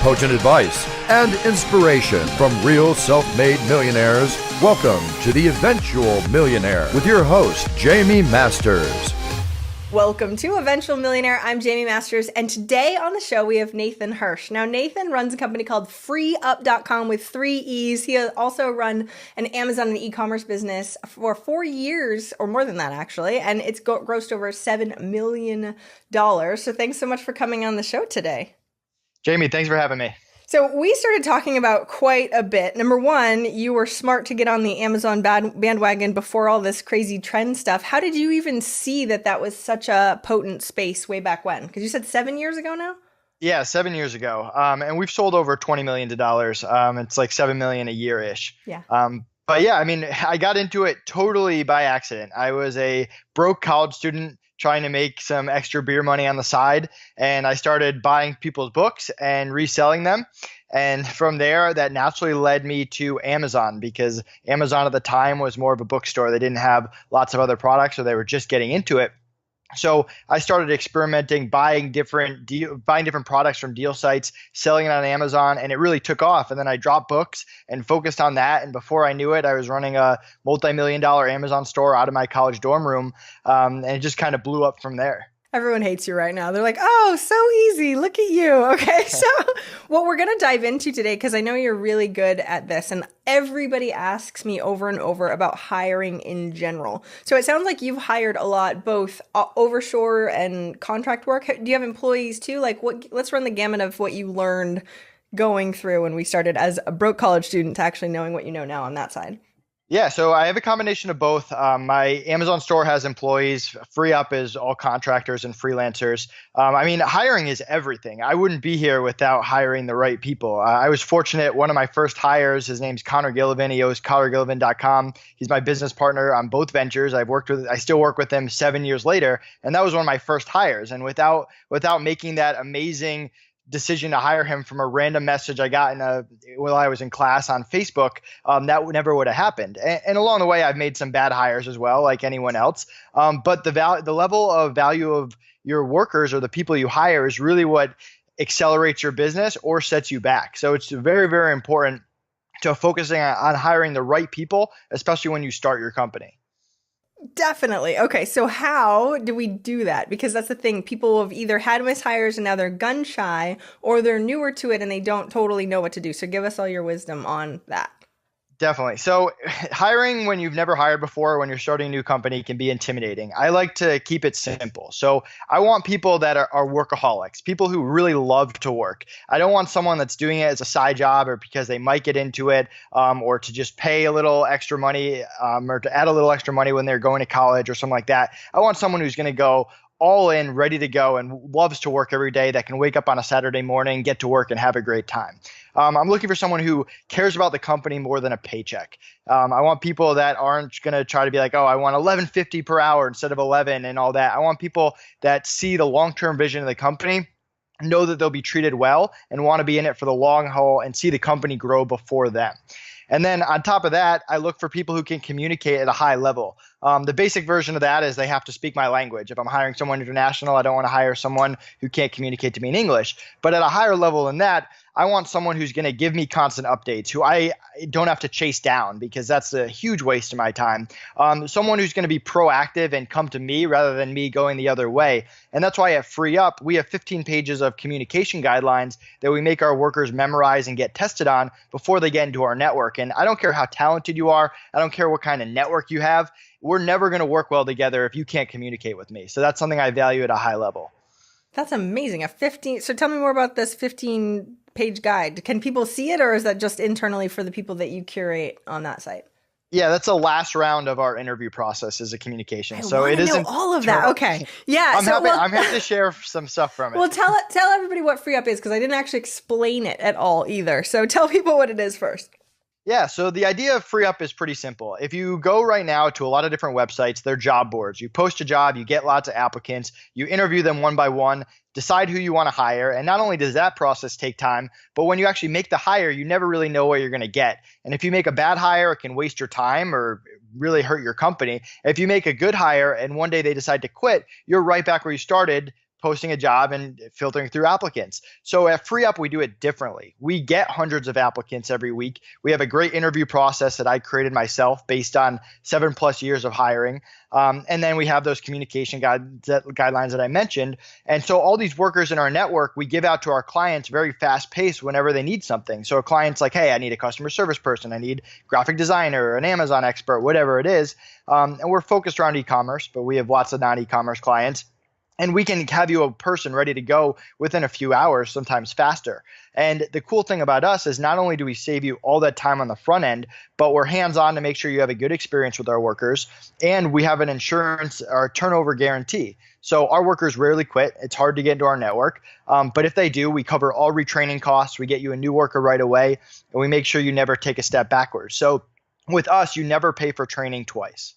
potent advice, and inspiration from real self-made millionaires. Welcome to The Eventual Millionaire with your host, Jaime Masters. Welcome to Eventual Millionaire. I'm Jaime Masters, and today on the show we have Nathan Hirsch. Now, Nathan runs a company called FreeeUp.com with 3 E's. He has also run an Amazon and e-commerce business for 4 years, or more than that actually, and it's grossed over $7 million. So thanks so much for coming on the show today. Jaime, thanks for having me. So we started talking about quite a bit. Number one, you were smart to get on the Amazon bandwagon before all this crazy trend stuff. How did you even see that was such a potent space way back when? Because you said 7 years ago now? Yeah, 7 years ago. And we've sold over $20 million. It's like $7 million a year-ish. Yeah. But yeah, I mean, I got into it totally by accident. I was a broke college student trying to make some extra beer money on the side. And I started buying people's books and reselling them. And from there, that naturally led me to Amazon, because Amazon at the time was more of a bookstore. They didn't have lots of other products, so they were just getting into it. So I started experimenting, buying different products from deal sites, selling it on Amazon, and it really took off. And then I dropped books and focused on that. And before I knew it, I was running a multi-million-dollar Amazon store out of my college dorm room, and it just kind of blew up from there. Everyone hates you right now. They're like, oh, so easy. Look at you. Okay. So what we're going to dive into today, because I know you're really good at this, and everybody asks me over and over about hiring in general. So it sounds like you've hired a lot, both overshore and contract work. Do you have employees too? Like, let's run the gamut of what you learned going through when we started as a broke college student to actually knowing what you know now on that side. Yeah, so I have a combination of both. My Amazon store has employees. FreeeUp is all contractors and freelancers. I mean, hiring is everything. I wouldn't be here without hiring the right people. I was fortunate. One of my first hires, his name's Connor Gillivan. He owns ConnorGillivan.com. He's my business partner on both ventures. I still work with him 7 years later, and that was one of my first hires. And without making that amazing decision to hire him from a random message I got while I was in class on Facebook, that never would have happened. And along the way, I've made some bad hires as well, like anyone else. But the level of value of your workers or the people you hire is really what accelerates your business or sets you back. So it's very, very important to focusing on hiring the right people, especially when you start your company. Definitely. Okay, so how do we do that? Because that's the thing. People have either had mishires and now they're gun shy, or they're newer to it and they don't totally know what to do. So give us all your wisdom on that. Definitely. So hiring when you've never hired before, when you're starting a new company, can be intimidating. I like to keep it simple. So I want people that are workaholics, people who really love to work. I don't want someone that's doing it as a side job or because they might get into it, or to just pay a little extra money, or to add a little extra money when they're going to college or something like that. I want someone who's going to go all in, ready to go, and loves to work every day, that can wake up on a Saturday morning, get to work, and have a great time. I'm looking for someone who cares about the company more than a paycheck. I want people that aren't going to try to be like, oh, I want $11.50 per hour instead of 11 and all that. I want people that see the long-term vision of the company, know that they'll be treated well, and want to be in it for the long haul and see the company grow before them. And then on top of that, I look for people who can communicate at a high level. The basic version of that is they have to speak my language. If I'm hiring someone international, I don't want to hire someone who can't communicate to me in English. But at a higher level than that, I want someone who's going to give me constant updates, who I don't have to chase down, because that's a huge waste of my time. Someone who's going to be proactive and come to me rather than me going the other way. And that's why at FreeeUp, we have 15 pages of communication guidelines that we make our workers memorize and get tested on before they get into our network. And I don't care how talented you are. I don't care what kind of network you have. We're never going to work well together if you can't communicate with me. So that's something I value at a high level. That's amazing. So tell me more about this 15-page guide. Can people see it, or is that just internally for the people that you curate on that site? Yeah, that's the last round of our interview process, is a communication. So it isn't all of that. Okay. Yeah. I'm happy to share some stuff from it. Well, tell everybody what FreeeUp is, because I didn't actually explain it at all either. So tell people what it is first. Yeah, so the idea of FreeeUp is pretty simple. If you go right now to a lot of different websites, they're job boards. You post a job, you get lots of applicants, you interview them one by one, decide who you want to hire. And not only does that process take time, but when you actually make the hire, you never really know what you're going to get. And if you make a bad hire, it can waste your time or really hurt your company. If you make a good hire and one day they decide to quit, you're right back where you started, posting a job and filtering through applicants. So at FreeeUp, we do it differently. We get hundreds of applicants every week. We have a great interview process that I created myself based on 7+ years of hiring. And then we have those communication guidelines that I mentioned. And so all these workers in our network, we give out to our clients very fast paced whenever they need something. So a client's like, hey, I need a customer service person. I need graphic designer, an Amazon expert, whatever it is. And we're focused around e-commerce, but we have lots of non-e-commerce clients. And we can have you a person ready to go within a few hours, sometimes faster. And the cool thing about us is not only do we save you all that time on the front end, but we're hands-on to make sure you have a good experience with our workers. And we have an insurance or turnover guarantee. So our workers rarely quit. It's hard to get into our network. But if they do, we cover all retraining costs. We get you a new worker right away, and we make sure you never take a step backwards. So with us, you never pay for training twice.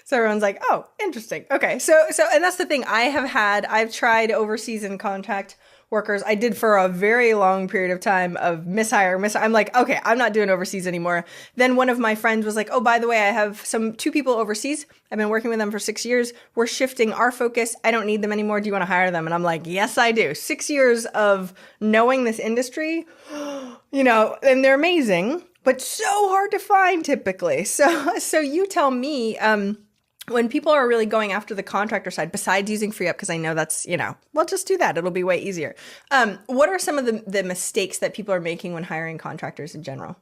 So everyone's like, oh, interesting. Okay. So, and that's the thing I've tried overseas and contract workers. I did for a very long period of time of mishire. I'm like, okay, I'm not doing overseas anymore. Then one of my friends was like, oh, by the way, I have two people overseas. I've been working with them for 6 years. We're shifting our focus. I don't need them anymore. Do you want to hire them? And I'm like, yes, I do. 6 years of knowing this industry, and they're amazing, but so hard to find typically. So you tell me, when people are really going after the contractor side, besides using FreeeUp, because I know that's, well, just do that. It'll be way easier. What are some of the mistakes that people are making when hiring contractors in general?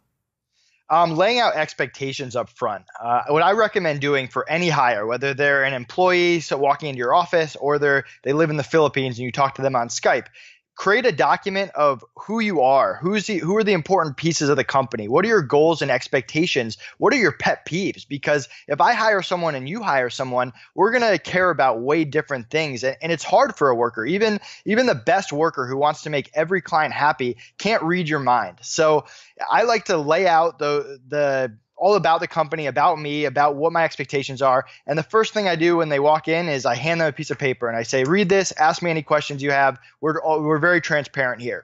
Laying out expectations up front. What I recommend doing for any hire, whether they're an employee, so walking into your office, or they live in the Philippines and you talk to them on Skype, create a document of who you are, who are the important pieces of the company, what are your goals and expectations, what are your pet peeves? Because if I hire someone and you hire someone, we're going to care about way different things. And it's hard for a worker. Even the best worker who wants to make every client happy can't read your mind. So I like to lay out the all about the company, about me, about what my expectations are. And the first thing I do when they walk in is I hand them a piece of paper and I say, read this, ask me any questions you have. We're very transparent here.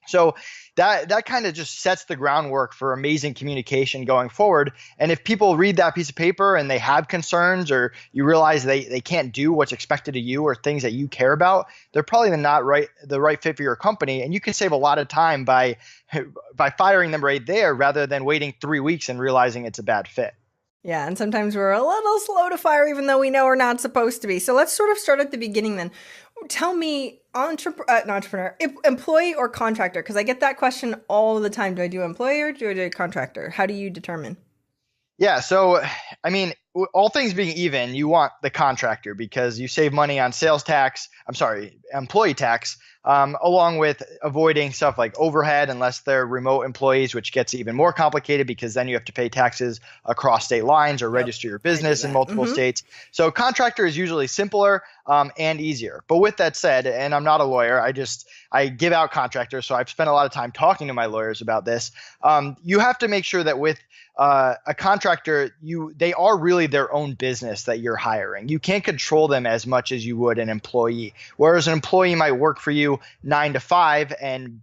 So that kind of just sets the groundwork for amazing communication going forward. And if people read that piece of paper and they have concerns, or you realize they can't do what's expected of you or things that you care about, they're probably not the right fit for your company. And you can save a lot of time by firing them right there rather than waiting 3 weeks and realizing it's a bad fit. Yeah, and sometimes we're a little slow to fire even though we know we're not supposed to be. So let's sort of start at the beginning then. Tell me, employee or contractor? Because I get that question all the time. Do I do employee or do I do contractor? How do you determine? Yeah, so I mean, all things being even, you want the contractor because you save money on employee tax, along with avoiding stuff like overhead unless they're remote employees, which gets even more complicated because then you have to pay taxes across state lines or register your business in multiple states. So contractor is usually simpler and easier. But with that said, and I'm not a lawyer, I give out contractors, so I've spent a lot of time talking to my lawyers about this. You have to make sure that with a contractor, they are really their own business that you're hiring. You can't control them as much as you would an employee. Whereas an employee might work for you 9 to 5 and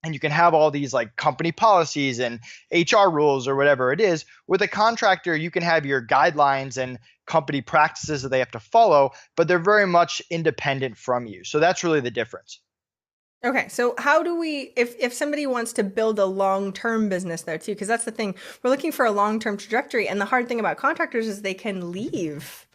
you can have all these like company policies and HR rules or whatever it is. With a contractor, you can have your guidelines and company practices that they have to follow, but they're very much independent from you. So that's really the difference. Okay, so how do we, if somebody wants to build a long-term business there too, because that's the thing, we're looking for a long-term trajectory, and the hard thing about contractors is they can leave.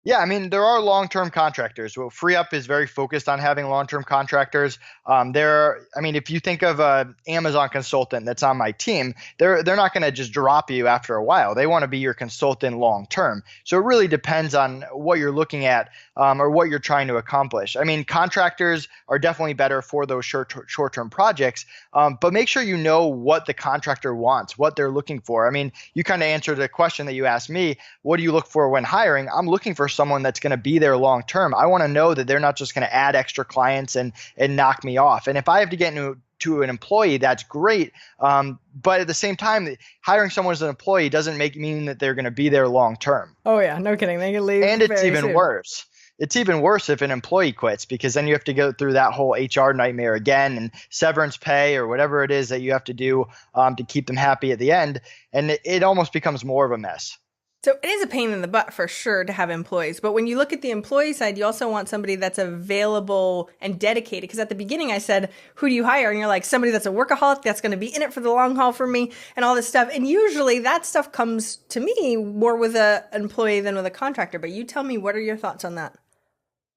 Yeah, I mean, there are long-term contractors. Well, FreeeUp is very focused on having long-term contractors. If you think of an Amazon consultant that's on my team, they're not going to just drop you after a while. They want to be your consultant long-term. So it really depends on what you're looking at or what you're trying to accomplish. I mean, contractors are definitely better for those short-term projects, but make sure you know what the contractor wants, what they're looking for. I mean, you kind of answered the question that you asked me, what do you look for when hiring? I'm looking for someone that's going to be there long term. I want to know that they're not just going to add extra clients and knock me off. And if I have to get to an employee, that's great. But at the same time, hiring someone as an employee doesn't mean that they're going to be there long term. Oh yeah, no kidding. They can leave. And it's even soon. worse. It's even worse if an employee quits, because then you have to go through that whole HR nightmare again and severance pay or whatever it is that you have to do to keep them happy at the end. And it almost becomes more of a mess. So it is a pain in the butt for sure to have employees. But when you look at the employee side, you also want somebody that's available and dedicated. Because at the beginning I said, who do you hire? And you're like, somebody that's a workaholic, that's going to be in it for the long haul for me and all this stuff. And usually that stuff comes to me more with an employee than with a contractor. But you tell me, what are your thoughts on that?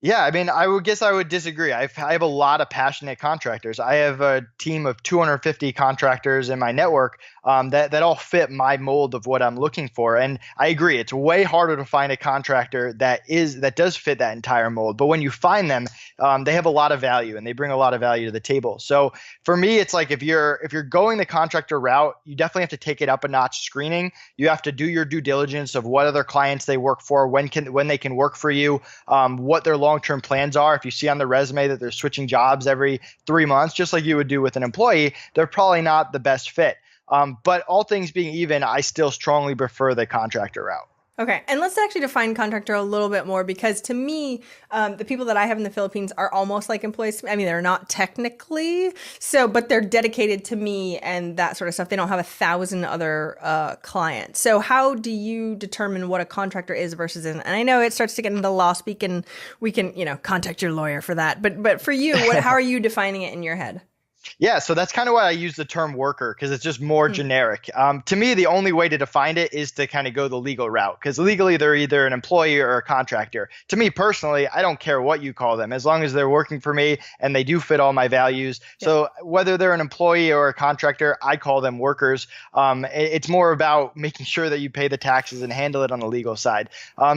Yeah, I mean, I would disagree. I have a lot of passionate contractors. I have a team of 250 contractors in my network that all fit my mold of what I'm looking for. And I agree, it's way harder to find a contractor that does fit that entire mold. But when you find them, they have a lot of value and they bring a lot of value to the table. So for me, it's like if you're going the contractor route, you definitely have to take it up a notch screening. You have to do your due diligence of what other clients they work for, when they can work for you, what their long-term plans are. If you see on the resume that they're switching jobs every 3 months, just like you would do with an employee, they're probably not the best fit. But all things being even, I still strongly prefer the contractor route. Okay, and let's actually define contractor a little bit more, because to me, the people that I have in the Philippines are almost like employees. I mean, they're not technically, but they're dedicated to me and that sort of stuff. They don't have 1,000 other clients. So how do you determine what a contractor is versus isn't? And I know it starts to get into law speak, and we can, contact your lawyer for that. But for you, how are you defining it in your head? Yeah, so that's kind of why I use the term worker, because it's just more generic. To me, the only way to define it is to kind of go the legal route, because legally they're either an employee or a contractor. To me personally, I don't care what you call them, as long as they're working for me and they do fit all my values. Yeah. So whether they're an employee or a contractor, I call them workers. It's more about making sure that you pay the taxes and handle it on the legal side.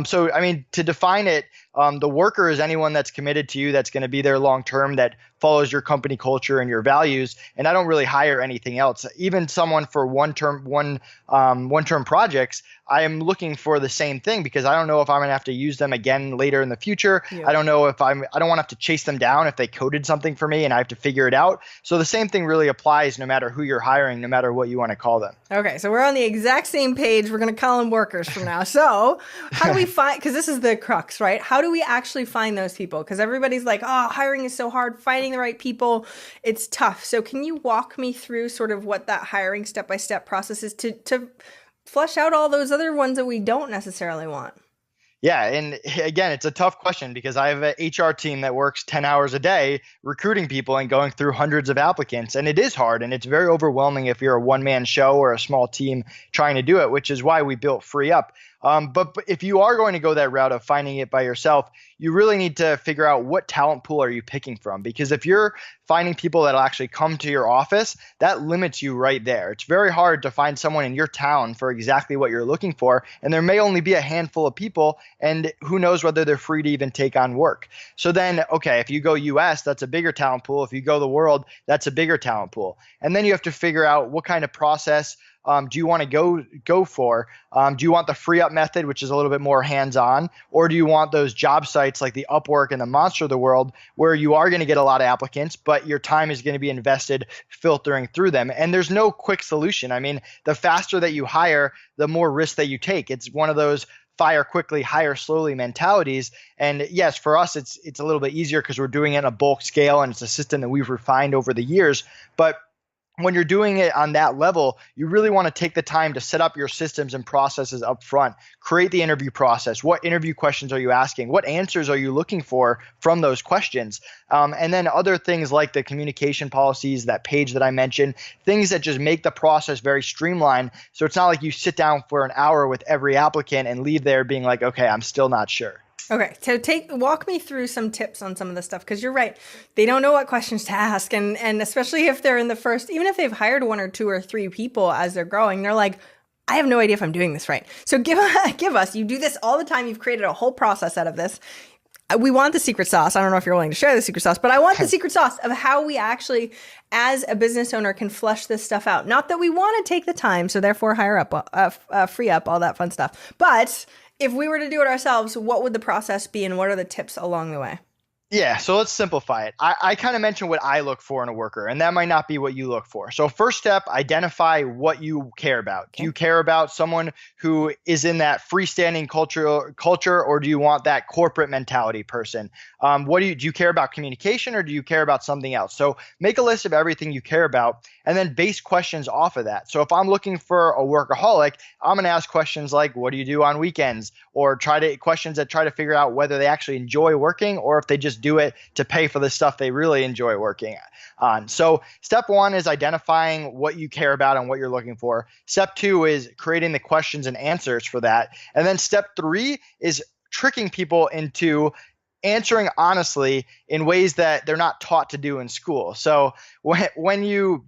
So, I mean, to define it, the worker is anyone that's committed to you, that's going to be there long term, that follows your company culture and your values. And I don't really hire anything else. Even someone for one-term projects, I am looking for the same thing, because I don't know if I'm going to have to use them again later in the future. Yeah. I don't know if I don't want to have to chase them down if they coded something for me and I have to figure it out. So the same thing really applies no matter who you're hiring, no matter what you want to call them. Okay, so we're on the exact same page. We're going to call them workers from now. So how do we find, because this is the crux, right? How do we actually find those people? Because everybody's like, oh, hiring is so hard. Finding the right people, it's tough. So can you walk me through sort of what that hiring step-by-step process is to flush out all those other ones that we don't necessarily want? Yeah. And again, it's a tough question, because I have an HR team that works 10 hours a day recruiting people and going through hundreds of applicants. And it is hard, and it's very overwhelming if you're a one-man show or a small team trying to do it, which is why we built FreeeUp. But if you are going to go that route of finding it by yourself, you really need to figure out what talent pool are you picking from. Because if you're finding people that'll actually come to your office, that limits you right there. It's very hard to find someone in your town for exactly what you're looking for. And there may only be a handful of people, and who knows whether they're free to even take on work. So then, okay, if you go US, that's a bigger talent pool. If you go the world, that's a bigger talent pool. And then you have to figure out what kind of process do you want to go for? Do you want the FreeeUp method, which is a little bit more hands-on, or do you want those job sites like the Upwork and the Monster of the world, where you are going to get a lot of applicants, but your time is going to be invested filtering through them? And there's no quick solution. I mean, the faster that you hire, the more risk that you take. It's one of those fire quickly, hire slowly mentalities. And yes, for us, it's a little bit easier because we're doing it on a bulk scale, and it's a system that we've refined over the years. But when you're doing it on that level, you really want to take the time to set up your systems and processes up front. Create the interview process. What interview questions are you asking? What answers are you looking for from those questions? And then other things like the communication policies, that page that I mentioned, things that just make the process very streamlined. So it's not like you sit down for an hour with every applicant and leave there being like, okay, I'm still not sure. Okay, so walk me through some tips on some of the stuff, because you're right. They don't know what questions to ask. And especially if they're in the first, even if they've hired 1 or 2 or 3 people as they're growing, they're like, I have no idea if I'm doing this right. So give us, you do this all the time. You've created a whole process out of this. We want the secret sauce. I don't know if you're willing to share the secret sauce, but I want the secret sauce of how we actually, as a business owner, can flush this stuff out. Not that we want to take the time, so therefore hire up, FreeeUp, all that fun stuff. But if we were to do it ourselves, what would the process be, and what are the tips along the way? Yeah, so let's simplify it. I kind of mentioned what I look for in a worker, and that might not be what you look for. So, first step, identify what you care about. Do Okay. you care about someone who is in that freestanding culture, or do you want that corporate mentality person? What do you care about communication, or do you care about something else? So, make a list of everything you care about, and then base questions off of that. So, if I'm looking for a workaholic, I'm going to ask questions like, "What do you do on weekends?" Or questions that try to figure out whether they actually enjoy working or if they just do it to pay for the stuff they really enjoy working on. So step one is identifying what you care about and what you're looking for. Step two is creating the questions and answers for that. And then step three is tricking people into answering honestly in ways that they're not taught to do in school. So when you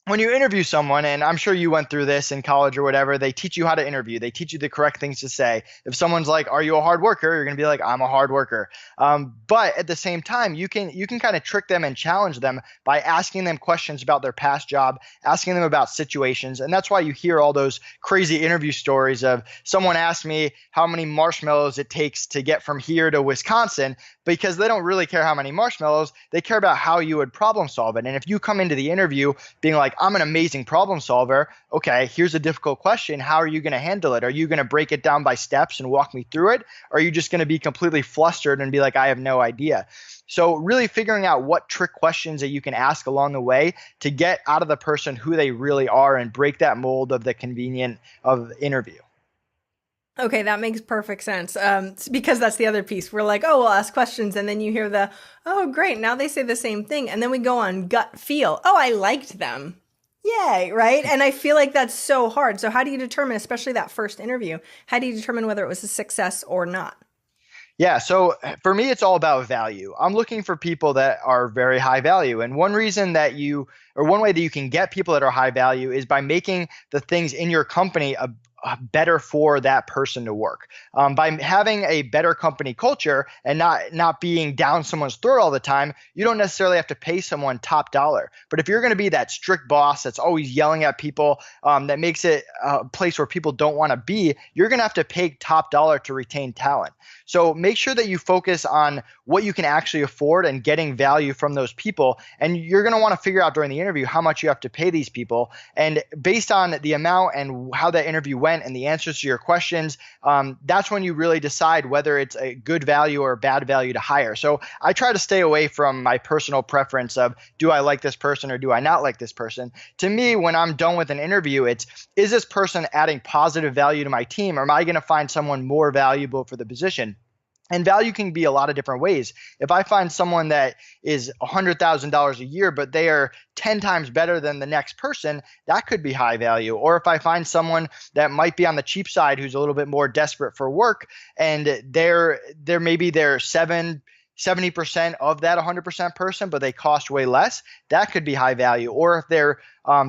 interview someone, and I'm sure you went through this in college or whatever, they teach you how to interview. They teach you the correct things to say. If someone's like, "Are you a hard worker?" You're going to be like, "I'm a hard worker." But at the same time, you can kind of trick them and challenge them by asking them questions about their past job, asking them about situations, and that's why you hear all those crazy interview stories of someone asked me how many marshmallows it takes to get from here to Wisconsin, because they don't really care how many marshmallows. They care about how you would problem solve it. And if you come into the interview being like, "I'm an amazing problem solver," okay, here's a difficult question. How are you going to handle it? Are you going to break it down by steps and walk me through it? Or are you just going to be completely flustered and be like, "I have no idea"? So really figuring out what trick questions that you can ask along the way to get out of the person who they really are and break that mold of the convenient of interview. Okay, that makes perfect sense. Because that's the other piece. We're like, oh, we'll ask questions. And then you hear oh, great. Now they say the same thing. And then we go on gut feel. Oh, I liked them. Yay, right? And I feel like that's so hard. So how do you determine, especially that first interview, how do you determine whether it was a success or not? Yeah, so for me, it's all about value. I'm looking for people that are very high value. And one one way that you can get people that are high value is by making the things in your company better for that person to work. By having a better company culture and not being down someone's throat all the time, you don't necessarily have to pay someone top dollar. But if you're going to be that strict boss that's always yelling at people, that makes it a place where people don't want to be, you're going to have to pay top dollar to retain talent. So make sure that you focus on what you can actually afford and getting value from those people. And you're going to want to figure out during the interview how much you have to pay these people. And based on the amount and how that interview went and the answers to your questions, that's when you really decide whether it's a good value or a bad value to hire. So I try to stay away from my personal preference of, do I like this person or do I not like this person? To me, when I'm done with an interview, is this person adding positive value to my team, or am I going to find someone more valuable for the position? And value can be a lot of different ways. If I find someone that is $100,000 a year, but they are 10 times better than the next person, that could be high value. Or if I find someone that might be on the cheap side who's a little bit more desperate for work, and they're 70% of that 100% person, but they cost way less, that could be high value. Or if they're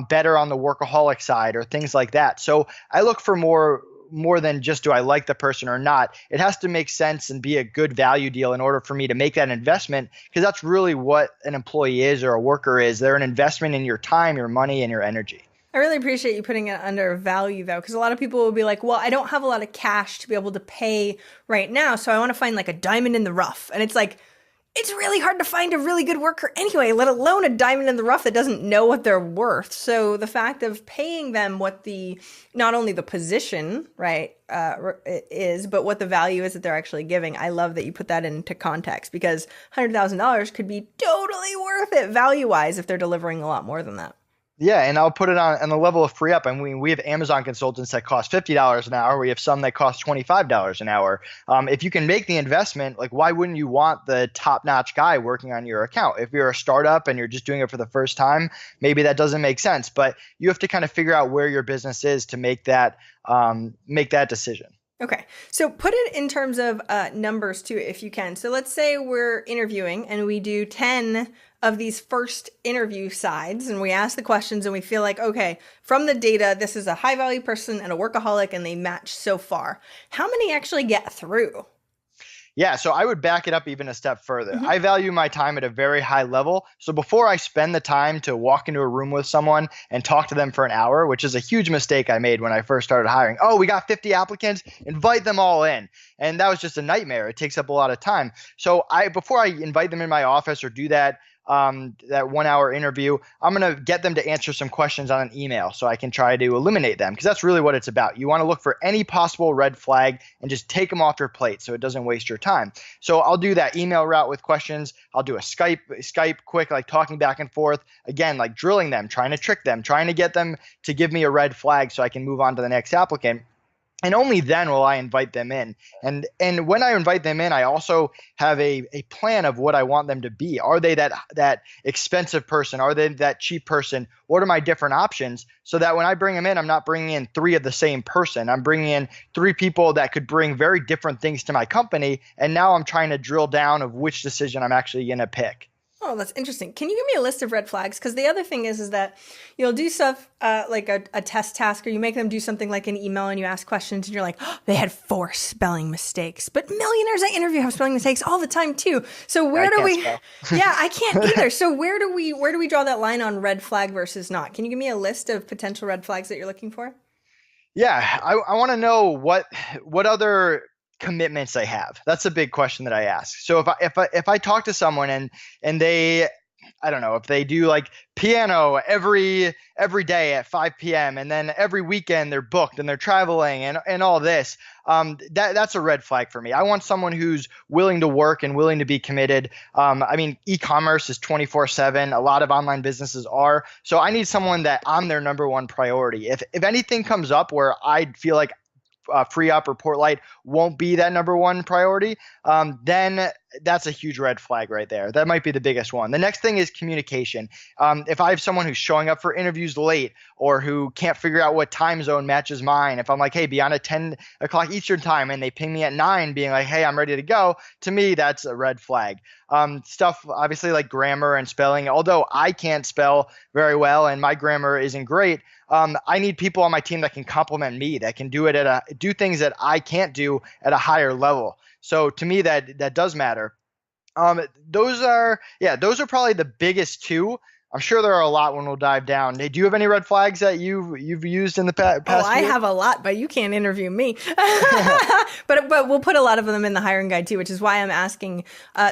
better on the workaholic side or things like that. So I look for more than just, do I like the person or not? It has to make sense and be a good value deal in order for me to make that investment, because that's really what an employee is or a worker is. They're an investment in your time, your money, and your energy. I really appreciate you putting it under value, though, because a lot of people will be like, well, I don't have a lot of cash to be able to pay right now, so I want to find like a diamond in the rough. And it's like, it's really hard to find a really good worker anyway, let alone a diamond in the rough that doesn't know what they're worth. So the fact of paying them what not only the position, right, is, but what the value is that they're actually giving. I love that you put that into context, because $100,000 could be totally worth it value-wise if they're delivering a lot more than that. Yeah, and I'll put it on the level of FreeeUp. I mean, we have Amazon consultants that cost $50 an hour. We have some that cost $25 an hour. If you can make the investment, like, why wouldn't you want the top-notch guy working on your account? If you're a startup and you're just doing it for the first time, maybe that doesn't make sense. But you have to kind of figure out where your business is to make that decision. Okay. So put it in terms of numbers too, if you can. So let's say we're interviewing and we do 10 of these first interview sides, and we ask the questions and we feel like, okay, from the data, this is a high value person and a workaholic and they match so far. How many actually get through? Yeah, so I would back it up even a step further. Mm-hmm. I value my time at a very high level. So before I spend the time to walk into a room with someone and talk to them for an hour, which is a huge mistake I made when I first started hiring. Oh, we got 50 applicants, invite them all in. And that was just a nightmare. It takes up a lot of time. So before I invite them in my office or do that 1 hour interview, I'm going to get them to answer some questions on an email so I can try to eliminate them, because that's really what it's about. You want to look for any possible red flag and just take them off your plate so it doesn't waste your time. So I'll do that email route with questions. I'll do a Skype quick, like talking back and forth, again, like drilling them, trying to trick them, trying to get them to give me a red flag so I can move on to the next applicant. And only then will I invite them in. And when I invite them in, I also have a plan of what I want them to be. Are they that expensive person? Are they that cheap person? What are my different options? So that when I bring them in, I'm not bringing in three of the same person. I'm bringing in three people that could bring very different things to my company. And now I'm trying to drill down of which decision I'm actually going to pick. Oh, that's interesting. Can you give me a list of red flags? Because the other thing is that you'll do stuff like a test task, or you make them do something like an email and you ask questions and you're like, oh, they had 4 spelling mistakes. But millionaires I interview have spelling mistakes all the time too. So where do we? Yeah, I can't either. So where do we draw that line on red flag versus not? Can you give me a list of potential red flags that you're looking for? Yeah, I want to know what other commitments they have. That's a big question that I ask. So if I talk to someone and they, I don't know, if they do like piano every day at 5 p.m. and then every weekend they're booked and they're traveling and all this, that's a red flag for me. I want someone who's willing to work and willing to be committed. I mean, e-commerce is 24/7. A lot of online businesses are. So I need someone that I'm their number one priority. If anything comes up where I feel like FreeeUp or Portlight won't be that number one priority, then that's a huge red flag right there. That might be the biggest one. The next thing is communication. If I have someone who's showing up for interviews late or who can't figure out what time zone matches mine, if I'm like, hey, be on at 10 o'clock Eastern time, and they ping me at 9 being like, hey, I'm ready to go, to me, that's a red flag. Stuff obviously like grammar and spelling, although I can't spell very well and my grammar isn't great, I need people on my team that can compliment me, that can do things that I can't do at a higher level. So to me, that does matter. Those are probably the biggest two. I'm sure there are a lot when we'll dive down. Do you have any red flags that you've used in the past? I have a lot, but you can't interview me. But we'll put a lot of them in the hiring guide too, which is why I'm asking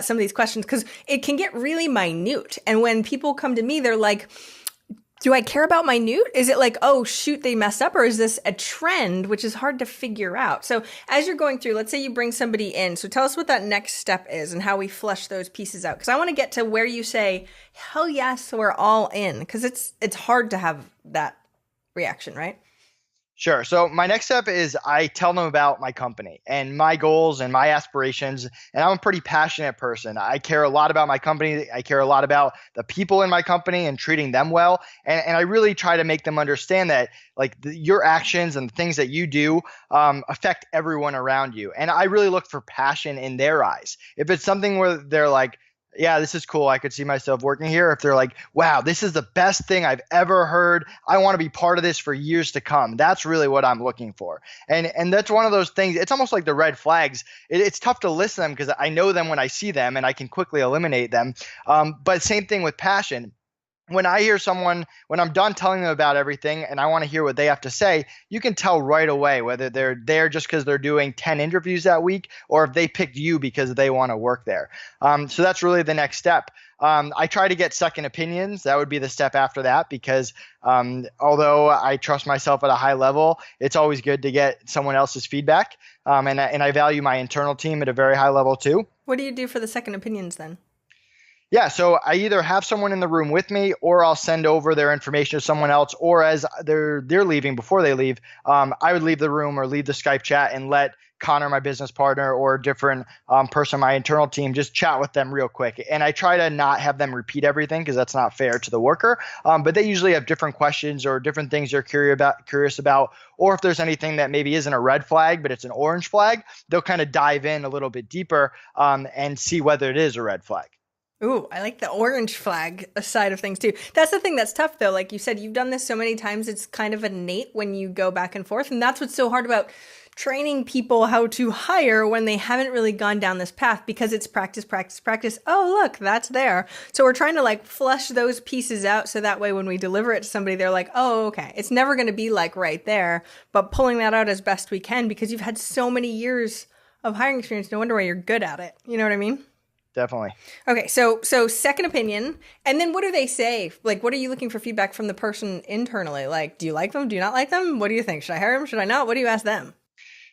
some of these questions, because it can get really minute. And when people come to me, they're like, do I care about minute? Is it like, oh, shoot, they messed up? Or is this a trend, which is hard to figure out? So as you're going through, let's say you bring somebody in. So tell us what that next step is and how we flesh those pieces out. Because I want to get to where you say, hell yes, we're all in. Because it's hard to have that reaction, right? Sure. So my next step is I tell them about my company and my goals and my aspirations. And I'm a pretty passionate person. I care a lot about my company. I care a lot about the people in my company and treating them well. And I really try to make them understand that like your actions and the things that you do affect everyone around you. And I really look for passion in their eyes. If it's something where they're like, yeah, this is cool, I could see myself working here. If they're like, wow, this is the best thing I've ever heard, I want to be part of this for years to come. That's really what I'm looking for. And that's one of those things. It's almost like the red flags. It's tough to list them because I know them when I see them and I can quickly eliminate them. But same thing with passion. When I hear someone, when I'm done telling them about everything and I want to hear what they have to say, you can tell right away whether they're there just because they're doing 10 interviews that week or if they picked you because they want to work there. So that's really the next step. I try to get second opinions. That would be the step after that because although I trust myself at a high level, it's always good to get someone else's feedback. And I value my internal team at a very high level too. What do you do for the second opinions then? Yeah, so I either have someone in the room with me or I'll send over their information to someone else, or as they're leaving, before they leave, I would leave the room or leave the Skype chat and let Connor, my business partner, or a different person on my internal team just chat with them real quick. And I try to not have them repeat everything because that's not fair to the worker. But they usually have different questions or different things they're curious about, or if there's anything that maybe isn't a red flag, but it's an orange flag, they'll kind of dive in a little bit deeper and see whether it is a red flag. Ooh, I like the orange flag side of things too. That's the thing that's tough though. Like you said, you've done this so many times, it's kind of innate when you go back and forth. And that's what's so hard about training people how to hire when they haven't really gone down this path because it's practice, practice, practice. Oh, look, that's there. So we're trying to like flush those pieces out so that way when we deliver it to somebody, they're like, oh, okay. It's never going to be like right there, but pulling that out as best we can because you've had so many years of hiring experience. No wonder why you're good at it. You know what I mean? Definitely. Okay, so second opinion, and then what do they say? Like, what are you looking for feedback from the person internally? Like, do you like them? Do you not like them? What do you think? Should I hire them? Should I not? What do you ask them?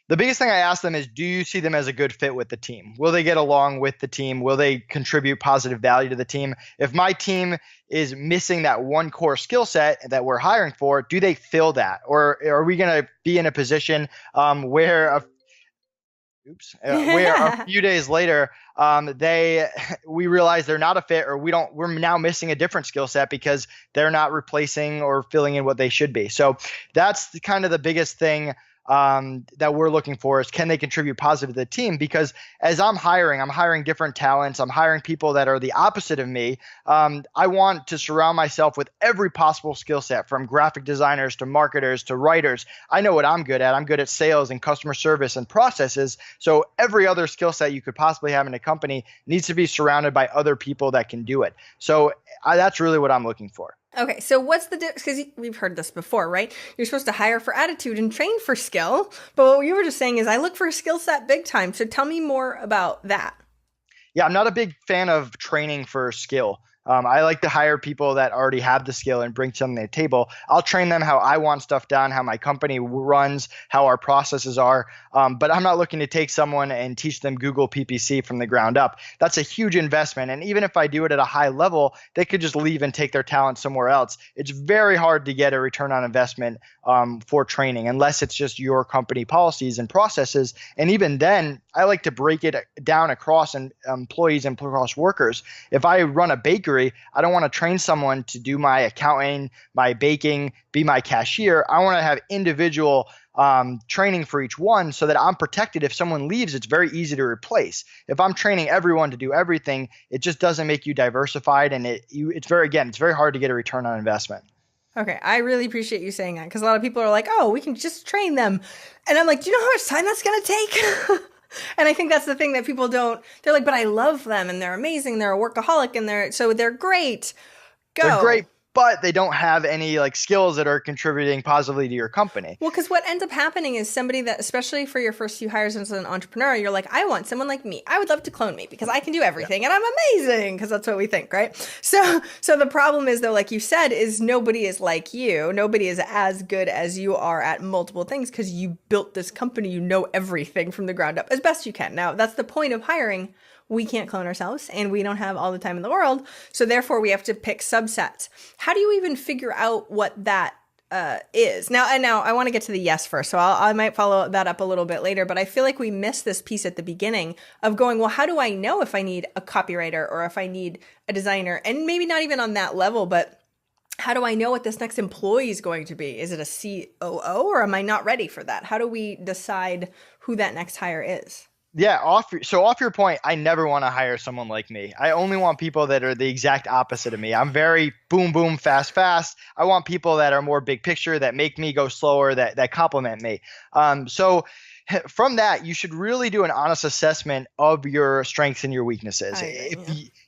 The biggest thing I ask them is, do you see them as a good fit with the team? Will they get along with the team? Will they contribute positive value to the team? If my team is missing that one core skill set that we're hiring for, do they fill that? Or are we going to be in a position where a few days later, we realize they're not a fit, or we're now missing a different skill set because they're not replacing or filling in what they should be. So that's kind of the biggest thing that we're looking for is, can they contribute positive to the team? Because as I'm hiring different talents. I'm hiring people that are the opposite of me. I want to surround myself with every possible skill set, from graphic designers to marketers to writers. I know what I'm good at. I'm good at sales and customer service and processes. So every other skill set you could possibly have in a company needs to be surrounded by other people that can do it. So that's really what I'm looking for. Okay, so what's the difference? Because we've heard this before, right? You're supposed to hire for attitude and train for skill. But what you were just saying is I look for a skill set big time. So tell me more about that. Yeah, I'm not a big fan of training for skill. I like to hire people that already have the skill and bring something to the table. I'll train them how I want stuff done, how my company runs, how our processes are. But I'm not looking to take someone and teach them Google PPC from the ground up. That's a huge investment. And even if I do it at a high level, they could just leave and take their talent somewhere else. It's very hard to get a return on investment for training, unless it's just your company policies and processes. And even then, I like to break it down across employees and across workers. If I run a bakery, I don't want to train someone to do my accounting, my baking, be my cashier. I want to have individual training for each one so that I'm protected. If someone leaves, it's very easy to replace. If I'm training everyone to do everything, it just doesn't make you diversified, and it's very hard to get a return on investment. Okay, I really appreciate you saying that, because a lot of people are like, oh, we can just train them. And I'm like, do you know how much time that's going to take? And I think that's the thing that people don't, they're like, but I love them and they're amazing. They're a workaholic and they're great. Go. They're great, but they don't have any like skills that are contributing positively to your company. Well, because what ends up happening is somebody that, especially for your first few hires as an entrepreneur, you're like, I want someone like me. I would love to clone me because I can do everything and I'm amazing, because that's what we think, right? So the problem is, though, like you said, is nobody is like you. Nobody is as good as you are at multiple things because you built this company. You know everything from the ground up as best you can. Now, that's the point of hiring. We can't clone ourselves and we don't have all the time in the world. So therefore we have to pick subsets. How do you even figure out what that is? Now I want to get to the yes first. So I might follow that up a little bit later, but I feel like we missed this piece at the beginning of going, well, how do I know if I need a copywriter or if I need a designer? And maybe not even on that level, but how do I know what this next employee is going to be? Is it a COO, or am I not ready for that? How do we decide who that next hire is? Yeah, off your point, I never want to hire someone like me. I only want people that are the exact opposite of me. I'm very boom, boom, fast, fast. I want people that are more big picture, that make me go slower, that complement me. So from that, you should really do an honest assessment of your strengths and your weaknesses.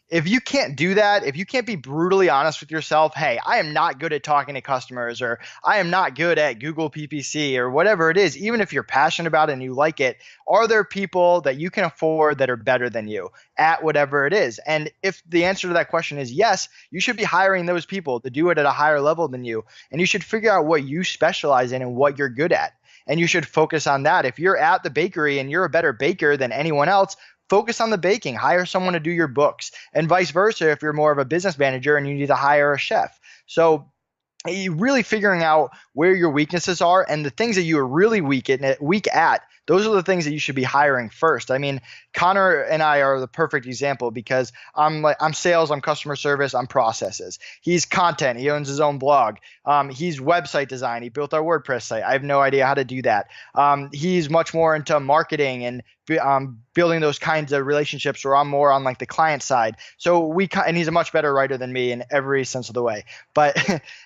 If you can't do that, if you can't be brutally honest with yourself, hey, I am not good at talking to customers, or I am not good at Google PPC, or whatever it is, even if you're passionate about it and you like it, are there people that you can afford that are better than you at whatever it is? And if the answer to that question is yes, you should be hiring those people to do it at a higher level than you. And you should figure out what you specialize in and what you're good at. And you should focus on that. If you're at the bakery and you're a better baker than anyone else, focus on the baking. Hire someone to do your books, and vice versa. If you're more of a business manager and you need to hire a chef. So you really figuring out where your weaknesses are, and the things that you are really weak at, those are the things that you should be hiring first. I mean, Connor and I are the perfect example, because I'm sales, I'm customer service, I'm processes. He's content. He owns his own blog. He's website design. He built our WordPress site. I have no idea how to do that. He's much more into marketing and building those kinds of relationships, where I'm more on like the client side. So and he's a much better writer than me in every sense of the way. But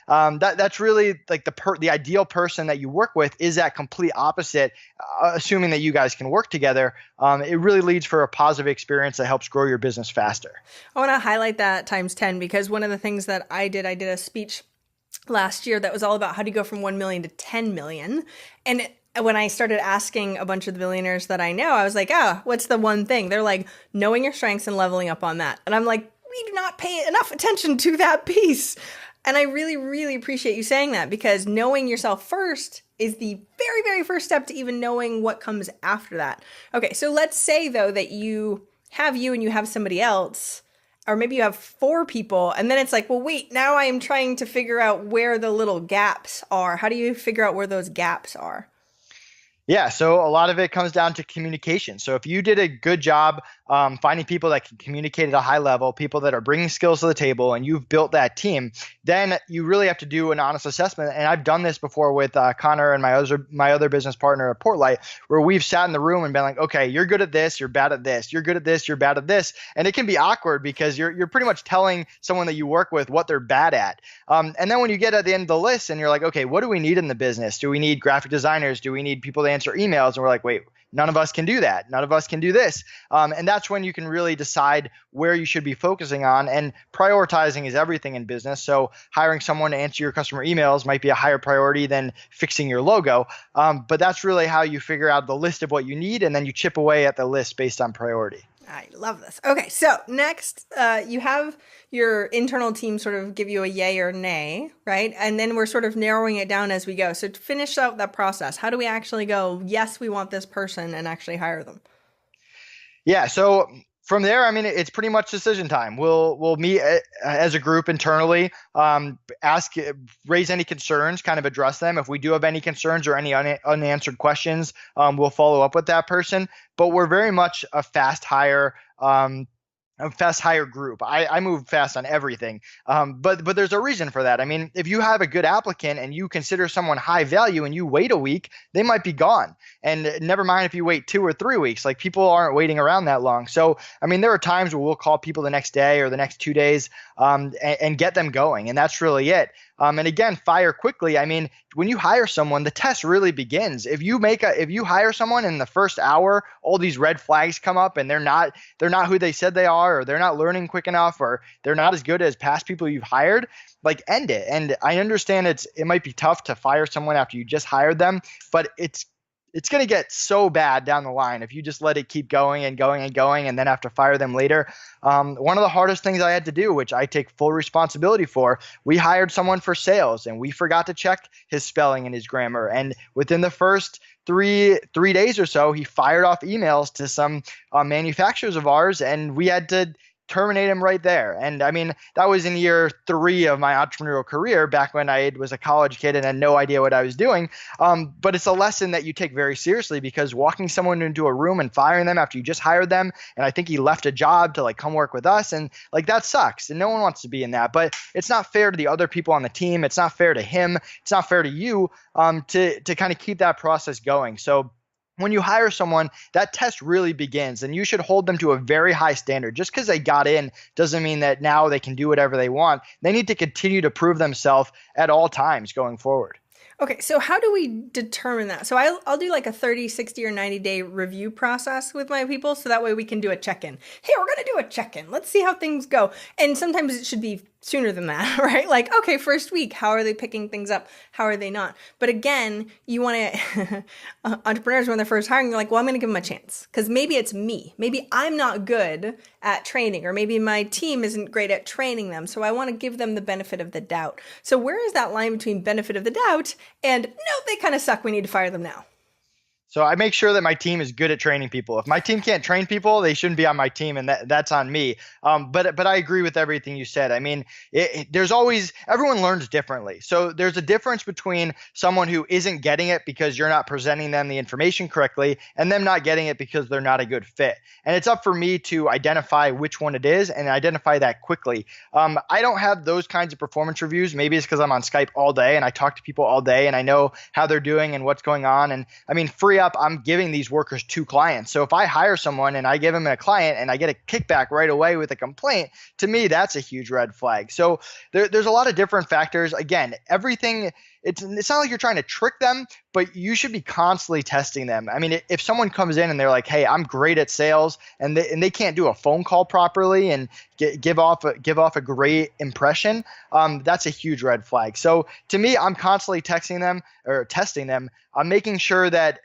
that's really like the ideal person that you work with is that complete opposite, assuming that you guys can work together, it really leads for a positive experience that helps grow your business faster. I want to highlight that times 10 because one of the things that I did a speech last year that was all about how do you go from 1 million to 10 million. And when I started asking a bunch of the billionaires that I know, I was like, what's the one thing? They're like, knowing your strengths and leveling up on that. And I'm like, we do not pay enough attention to that piece. And I really, really appreciate you saying that because knowing yourself first is the very, very first step to even knowing what comes after that. Okay, so let's say though that you and you have somebody else, or maybe you have 4 people, and then it's like, well, wait, now I am trying to figure out where the little gaps are. How do you figure out where those gaps are? Yeah, so a lot of it comes down to communication. So if you did a good job finding people that can communicate at a high level, people that are bringing skills to the table, and you've built that team, then you really have to do an honest assessment. And I've done this before with Connor and my other business partner at Portlight, where we've sat in the room and been like, okay, you're good at this, you're bad at this, you're good at this, you're bad at this. And it can be awkward because you're pretty much telling someone that you work with what they're bad at. And then when you get at the end of the list and you're like, okay, what do we need in the business? Do we need graphic designers? Do we need people to answer emails? And we're like, wait, none of us can do that. None of us can do this. And that's when you can really decide where you should be focusing on. And prioritizing is everything in business. So hiring someone to answer your customer emails might be a higher priority than fixing your logo. But that's really how you figure out the list of what you need, and then you chip away at the list based on priority. I love this. Okay, so next, you have your internal team sort of give you a yay or nay, right? And then we're sort of narrowing it down as we go. So to finish out that process, how do we actually go, yes, we want this person, and actually hire them? Yeah, so from there, I mean, it's pretty much decision time. We'll meet as a group internally, raise any concerns, kind of address them. If we do have any concerns or any unanswered questions, we'll follow up with that person. But we're very much a fast hire group. I move fast on everything. But there's a reason for that. I mean, if you have a good applicant and you consider someone high value and you wait a week, they might be gone. And never mind if you wait 2 or 3 weeks, like people aren't waiting around that long. So, I mean, there are times where we'll call people the next day or the next 2 days and get them going. And that's really it. And again, fire quickly. I mean, when you hire someone, the test really begins. If you hire someone in the first hour, all these red flags come up and they're not who they said they are, or they're not learning quick enough, or they're not as good as past people you've hired, like end it. And I understand it might be tough to fire someone after you just hired them, but it's going to get so bad down the line if you just let it keep going and going and going and then have to fire them later. One of the hardest things I had to do, which I take full responsibility for, we hired someone for sales and we forgot to check his spelling and his grammar. And within the first three days or so, he fired off emails to some manufacturers of ours, and we had to terminate him right there. And I mean, that was in year 3 of my entrepreneurial career, back when I was a college kid and had no idea what I was doing. But it's a lesson that you take very seriously, because walking someone into a room and firing them after you just hired them, and I think he left a job to like come work with us, and like that sucks, and no one wants to be in that. But it's not fair to the other people on the team. It's not fair to him. It's not fair to you to kind of keep that process going. So when you hire someone, that test really begins, and you should hold them to a very high standard. Just because they got in doesn't mean that now they can do whatever they want. They need to continue to prove themselves at all times going forward. Okay, so how do we determine that? So I'll do like a 30, 60, or 90-day review process with my people, so that way we can do a check-in. Hey, we're going to do a check-in. Let's see how things go. And sometimes it should be sooner than that, right? Like, okay, first week, how are they picking things up? How are they not? But again, you want to, entrepreneurs, when they're first hiring, they're like, well, I'm going to give them a chance, because maybe it's me. Maybe I'm not good at training, or maybe my team isn't great at training them. So I want to give them the benefit of the doubt. So where is that line between benefit of the doubt and no, they kind of suck, we need to fire them now? So I make sure that my team is good at training people. If my team can't train people, they shouldn't be on my team, and that's on me. But I agree with everything you said. I mean, there's always, everyone learns differently. So there's a difference between someone who isn't getting it because you're not presenting them the information correctly, and them not getting it because they're not a good fit. And it's up for me to identify which one it is and identify that quickly. I don't have those kinds of performance reviews. Maybe it's because I'm on Skype all day and I talk to people all day and I know how they're doing and what's going on. And I mean, FreeeUp FreeeUp, I'm giving these workers to clients. So if I hire someone and I give them a client and I get a kickback right away with a complaint, to me, that's a huge red flag. So there's a lot of different factors. Again, everything, it's not like you're trying to trick them, but you should be constantly testing them. I mean, if someone comes in and they're like, hey, I'm great at sales, and they can't do a phone call properly and give off a great impression, that's a huge red flag. So to me, I'm constantly texting them or testing them. I'm making sure that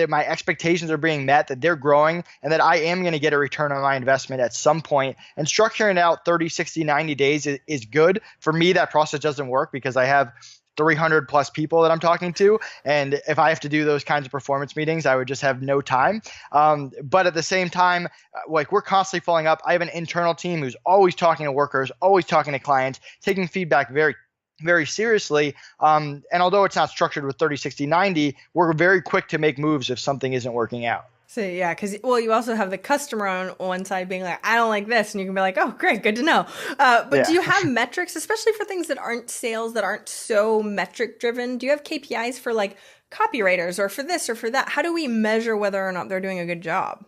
my expectations are being met, that they're growing, and that I am going to get a return on my investment at some point. And structuring it out 30, 60, 90 days is good. For me, that process doesn't work because I have 300 plus people that I'm talking to. And if I have to do those kinds of performance meetings, I would just have no time. But at the same time, like, we're constantly following up. I have an internal team who's always talking to workers, always talking to clients, taking feedback very, very seriously. And although it's not structured with 30, 60, 90, we're very quick to make moves if something isn't working out. So yeah, because you also have the customer on one side being like, I don't like this, and you can be like, oh, great, good to know. But do you have metrics, especially for things that aren't sales, that aren't so metric driven? Do you have KPIs for like copywriters or for this or for that? How do we measure whether or not they're doing a good job?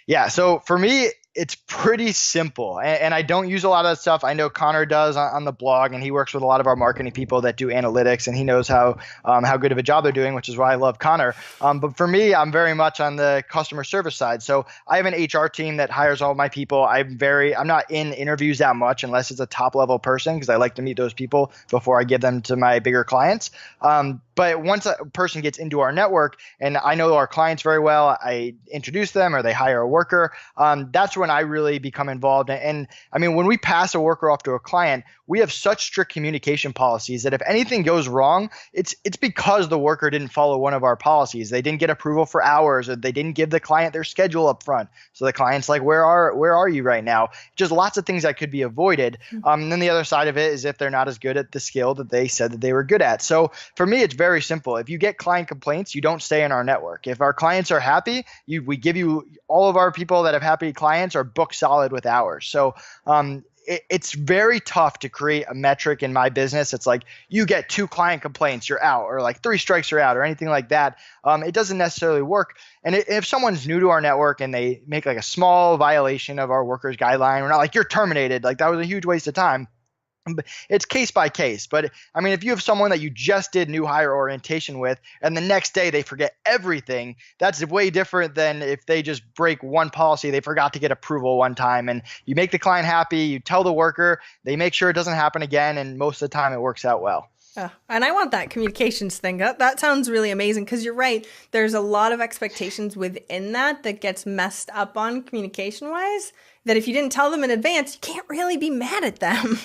Yeah, so for me, it's pretty simple, and I don't use a lot of that stuff. I know Connor does on the blog, and he works with a lot of our marketing people that do analytics, and he knows how good of a job they're doing, which is why I love Connor. But for me, I'm very much on the customer service side. So I have an HR team that hires all my people. I'm not in interviews that much unless it's a top level person, because I like to meet those people before I give them to my bigger clients. But once a person gets into our network and I know our clients very well, I introduce them or they hire a worker, that's when I really become involved. And I mean, when we pass a worker off to a client, we have such strict communication policies that if anything goes wrong, it's because the worker didn't follow one of our policies. They didn't get approval for hours, or they didn't give the client their schedule up front. So the client's like, where are you right now? Just lots of things that could be avoided. And then the other side of it is if they're not as good at the skill that they said that they were good at. So for me, it's very simple. If you get client complaints, you don't stay in our network. If our clients are happy, we give you all of our people that have happy clients are booked solid with hours. So it's very tough to create a metric in my business. It's like you get 2 client complaints, you're out, or like 3 strikes, you're out, or anything like that. It doesn't necessarily work. And if someone's new to our network and they make like a small violation of our workers guideline, we're not like, you're terminated. Like, that was a huge waste of time. It's case by case. But I mean, if you have someone that you just did new hire orientation with and the next day they forget everything, that's way different than if they just break one policy. They forgot to get approval one time, and you make the client happy, you tell the worker, they make sure it doesn't happen again, and most of the time it works out well. And I want that communications thing. That sounds really amazing, because you're right. There's a lot of expectations within that gets messed up on communication wise, that if you didn't tell them in advance, you can't really be mad at them.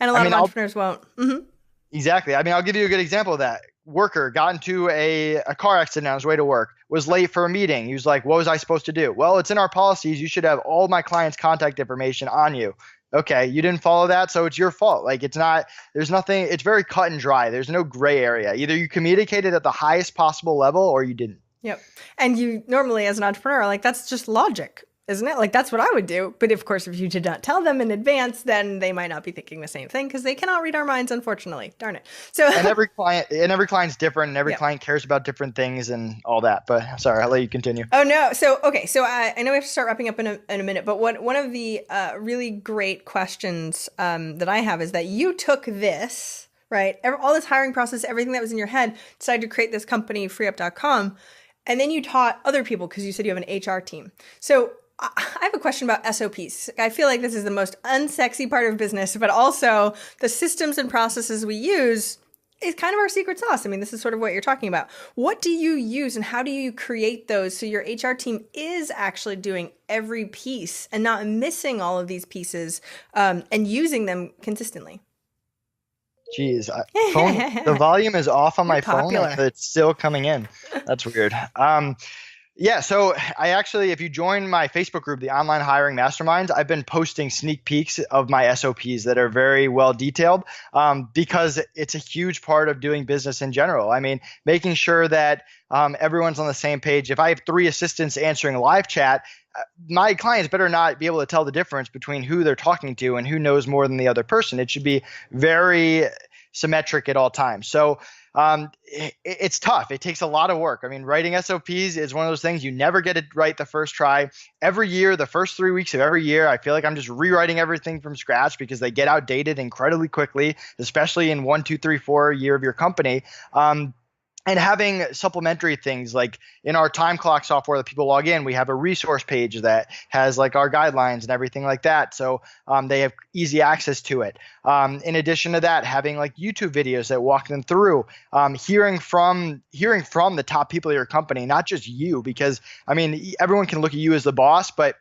And a lot of entrepreneurs won't. Mm-hmm. Exactly. I mean, I'll give you a good example of that. Worker got into a car accident on his way to work, was late for a meeting. He was like, what was I supposed to do? Well, it's in our policies. You should have all my clients' contact information on you. Okay, you didn't follow that, so it's your fault. Like, there's nothing, it's very cut and dry. There's no gray area. Either you communicated at the highest possible level or you didn't. Yep. And you normally, as an entrepreneur, like, that's just logic, isn't it? Like, that's what I would do. But of course, if you did not tell them in advance, then they might not be thinking the same thing, because they cannot read our minds, unfortunately. Darn it. So and every client's different, and every client cares about different things and all that. But sorry, I'll let you continue. Oh no. So okay. So I know we have to start wrapping up in a minute. But one of the really great questions that I have is that you took this, right, all this hiring process, everything that was in your head, decided to create this company, FreeeUp.com, and then you taught other people because you said you have an HR team. So I have a question about SOPs. I feel like this is the most unsexy part of business, but also the systems and processes we use is kind of our secret sauce. I mean, this is sort of what you're talking about. What do you use and how do you create those so your HR team is actually doing every piece and not missing all of these pieces and using them consistently? Jeez, the volume is off on my phone, but it's still coming in. That's weird. Yeah, so I actually, if you join my Facebook group, the Online Hiring Masterminds, I've been posting sneak peeks of my SOPs that are very well detailed because it's a huge part of doing business in general. I mean, making sure that everyone's on the same page. If I have 3 assistants answering live chat, my clients better not be able to tell the difference between who they're talking to and who knows more than the other person. It should be very symmetric at all times. So it's tough. It takes a lot of work. I mean, writing SOPs is one of those things you never get it right the first try. Every year, the first 3 weeks of every year, I feel like I'm just rewriting everything from scratch because they get outdated incredibly quickly, especially in 1, 2, 3, 4 year of your company. And having supplementary things like in our time clock software that people log in, we have a resource page that has like our guidelines and everything like that. So they have easy access to it. In addition to that, having like YouTube videos that walk them through, hearing from the top people of your company, not just you, because I mean, everyone can look at you as the boss, but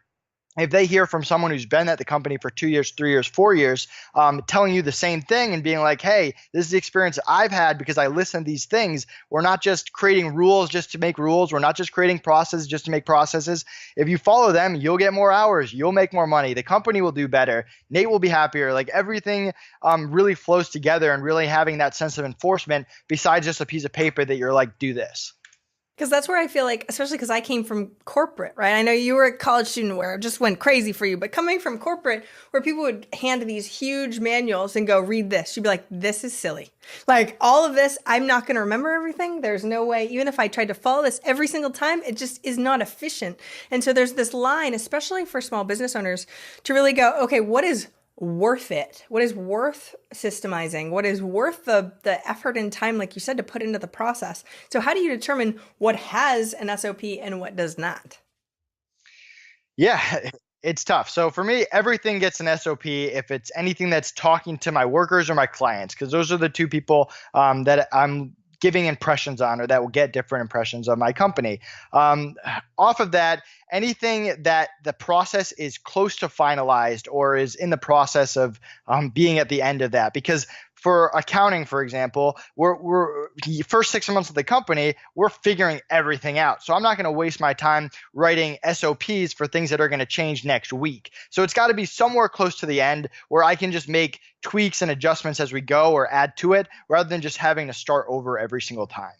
if they hear from someone who's been at the company for 2 years, 3 years, 4 years, telling you the same thing and being like, hey, this is the experience I've had because I listen to these things. We're not just creating rules just to make rules. We're not just creating processes just to make processes. If you follow them, you'll get more hours. You'll make more money. The company will do better. Nate will be happier. Like everything really flows together, and really having that sense of enforcement besides just a piece of paper that you're like, do this. Because that's where I feel like, especially because I came from corporate, right? I know you were a college student where it just went crazy for you, but coming from corporate where people would hand these huge manuals and go, read this, you'd be like, this is silly. Like all of this, I'm not going to remember everything. There's no way, even if I tried to follow this every single time, it just is not efficient. And so there's this line, especially for small business owners, to really go, okay, what is worth it? What is worth systemizing? What is worth the effort and time, like you said, to put into the process? So how do you determine what has an SOP and what does not? Yeah, it's tough. So for me, everything gets an SOP if it's anything that's talking to my workers or my clients, because those are the two people that I'm giving impressions on, or that will get different impressions of my company. Off of that, anything that the process is close to finalized or is in the process of being at the end of that. Because for accounting, for example, we're the first 6 months of the company, we're figuring everything out. So I'm not going to waste my time writing SOPs for things that are going to change next week. So it's got to be somewhere close to the end where I can just make tweaks and adjustments as we go or add to it, rather than just having to start over every single time.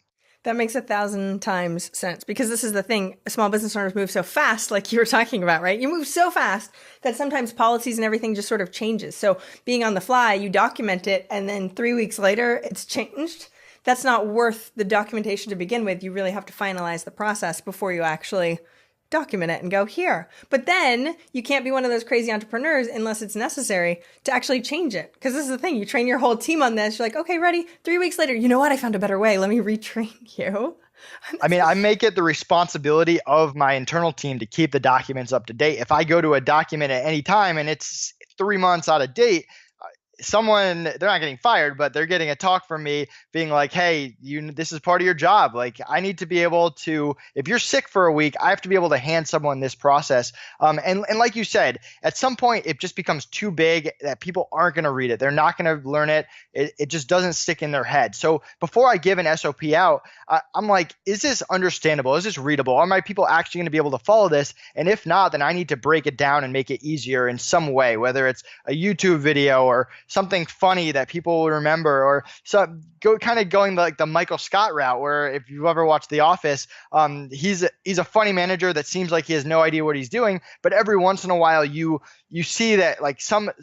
That makes 1,000 times sense, because this is the thing. Small business owners move so fast, like you were talking about, right? You move so fast that sometimes policies and everything just sort of changes. So being on the fly, you document it, and then 3 weeks later, it's changed. That's not worth the documentation to begin with. You really have to finalize the process before you actually document it and go here. But then you can't be one of those crazy entrepreneurs unless it's necessary to actually change it. Because this is the thing. You train your whole team on this. You're like, okay, ready? 3 weeks later, you know what? I found a better way. Let me retrain you. I mean, I make it the responsibility of my internal team to keep the documents up to date. If I go to a document at any time and it's 3 months out of date, someone, they're not getting fired, but they're getting a talk from me being like, hey, this is part of your job. Like, I need to be able to, if you're sick for a week, I have to be able to hand someone this process. And like you said, at some point it just becomes too big that people aren't going to read it. They're not going to learn it. It just doesn't stick in their head. So before I give an SOP out, I'm like, is this understandable? Is this readable? Are my people actually going to be able to follow this? And if not, then I need to break it down and make it easier in some way, whether it's a YouTube video or something funny that people will remember, or going like the Michael Scott route, where if you've ever watched The Office, he's a funny manager that seems like he has no idea what he's doing, but every once in a while you see that like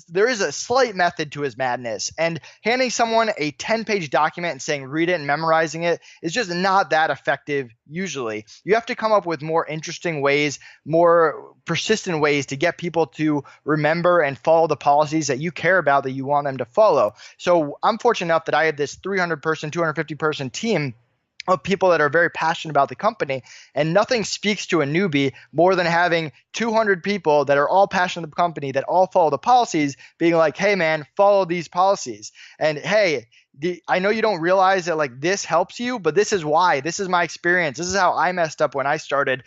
there is a slight method to his madness, and handing someone a 10-page document and saying read it and memorizing it is just not that effective. Usually you have to come up with more interesting ways, more persistent ways to get people to remember and follow the policies that you care about, that you want them to follow. So I'm fortunate enough that I have this 300-person, 250-person team of people that are very passionate about the company, and nothing speaks to a newbie more than having 200 people that are all passionate about the company, that all follow the policies, being like, hey man, follow these policies. And hey, I know you don't realize that like this helps you, but this is why. This is my experience. This is how I messed up when I started.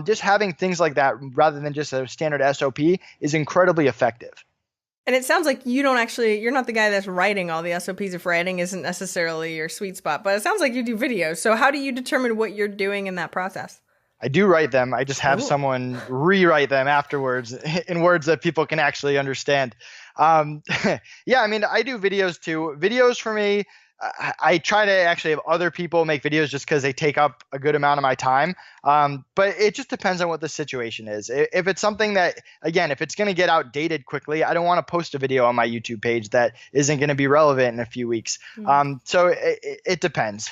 Just having things like that rather than just a standard SOP is incredibly effective. And it sounds like you're not the guy that's writing all the SOPs. If writing isn't necessarily your sweet spot, but it sounds like you do videos. So how do you determine what you're doing in that process? I do write them. I just have someone rewrite them afterwards in words that people can actually understand. Yeah, I mean, I do videos too. Videos for me, I try to actually have other people make videos just because they take up a good amount of my time. But it just depends on what the situation is. If it's something that, again, if it's going to get outdated quickly, I don't want to post a video on my YouTube page that isn't going to be relevant in a few weeks. So it depends.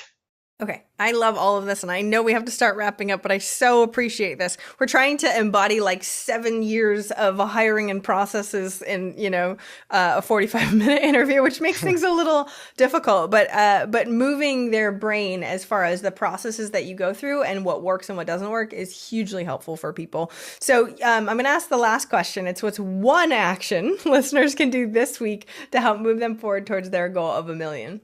Okay, I love all of this, and I know we have to start wrapping up, but I so appreciate this. We're trying to embody like 7 years of hiring and processes in, a 45-minute interview, which makes things a little difficult. But moving their brain as far as the processes that you go through and what works and what doesn't work is hugely helpful for people. So I'm going to ask the last question. It's what's one action listeners can do this week to help move them forward towards their goal of 1 million?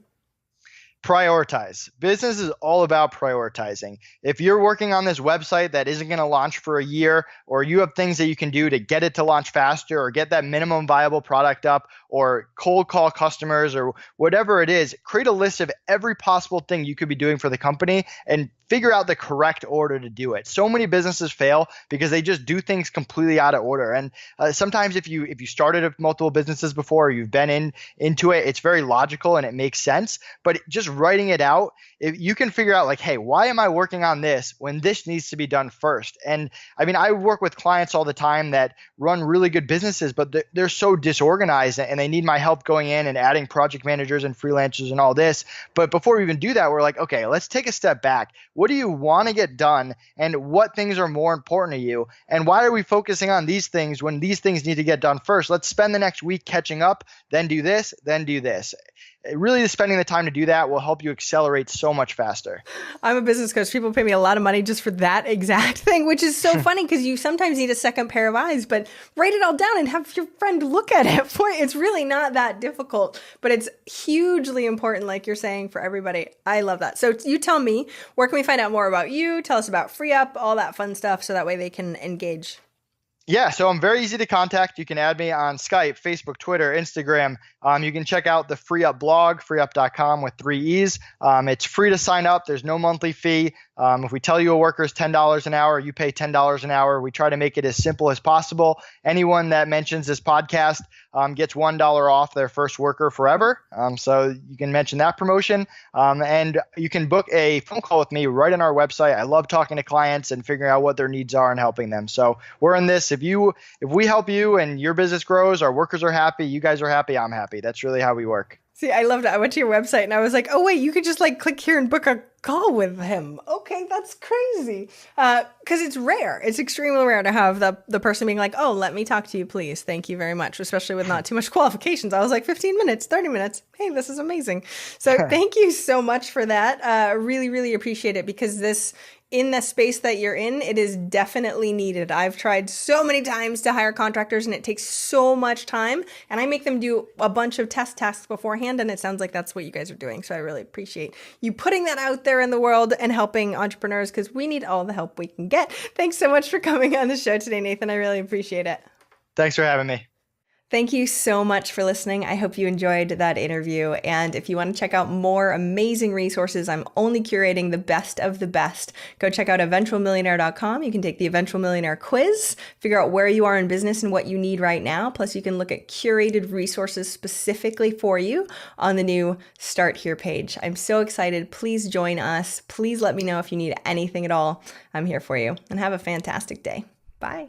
Prioritize. Business is all about prioritizing. If you're working on this website that isn't going to launch for a year, or you have things that you can do to get it to launch faster or get that minimum viable product up or cold call customers or whatever it is, create a list of every possible thing you could be doing for the company and figure out the correct order to do it. So many businesses fail because they just do things completely out of order. And sometimes if you started multiple businesses before, or you've been into it, it's very logical and it makes sense. But just writing it out, if you can figure out like, hey, why am I working on this when this needs to be done first? And I mean, I work with clients all the time that run really good businesses, but they're so disorganized and they need my help going in and adding project managers and freelancers and all this. But before we even do that, we're like, okay, let's take a step back. What do you want to get done, and what things are more important to you? And why are we focusing on these things when these things need to get done first? Let's spend the next week catching up, then do this, then do this. Really spending the time to do that will help you accelerate so much faster. I'm a business coach. People pay me a lot of money just for that exact thing, which is so funny because you sometimes need a second pair of eyes, but write it all down and have your friend look at it. It's really not that difficult, but it's hugely important, like you're saying, for everybody. I love that. So you tell me, where can we find out more about you? Tell us about FreeeUp, all that fun stuff, so that way they can engage. Yeah, so I'm very easy to contact. You can add me on Skype, Facebook, Twitter, Instagram. You can check out the FreeeUp blog, freeup.com with 3 E's. It's free to sign up. There's no monthly fee. If we tell you a worker is $10 an hour, you pay $10 an hour. We try to make it as simple as possible. Anyone that mentions this podcast gets $1 off their first worker forever. So you can mention that promotion. And you can book a phone call with me right on our website. I love talking to clients and figuring out what their needs are and helping them. So we're in this. If we help you and your business grows, our workers are happy, you guys are happy, I'm happy. That's really how we work. See, I loved it. I went to your website and I was like, oh, wait, you could just like click here and book a call with him. Okay, that's crazy. Because it's rare. It's extremely rare to have the person being like, oh, let me talk to you, please. Thank you very much, especially with not too much qualifications. I was like 15 minutes, 30 minutes. Hey, this is amazing. So thank you so much for that. Really, really appreciate it because in the space that you're in, it is definitely needed. I've tried so many times to hire contractors and it takes so much time, and I make them do a bunch of test tasks beforehand, and it sounds like that's what you guys are doing. So I really appreciate you putting that out there in the world and helping entrepreneurs because we need all the help we can get. Thanks so much for coming on the show today, Nathan. I really appreciate it. Thanks for having me. Thank you so much for listening. I hope you enjoyed that interview. And if you want to check out more amazing resources, I'm only curating the best of the best. Go check out eventualmillionaire.com. You can take the Eventual Millionaire quiz, figure out where you are in business and what you need right now. Plus, you can look at curated resources specifically for you on the new Start Here page. I'm so excited. Please join us. Please let me know if you need anything at all. I'm here for you. And have a fantastic day. Bye.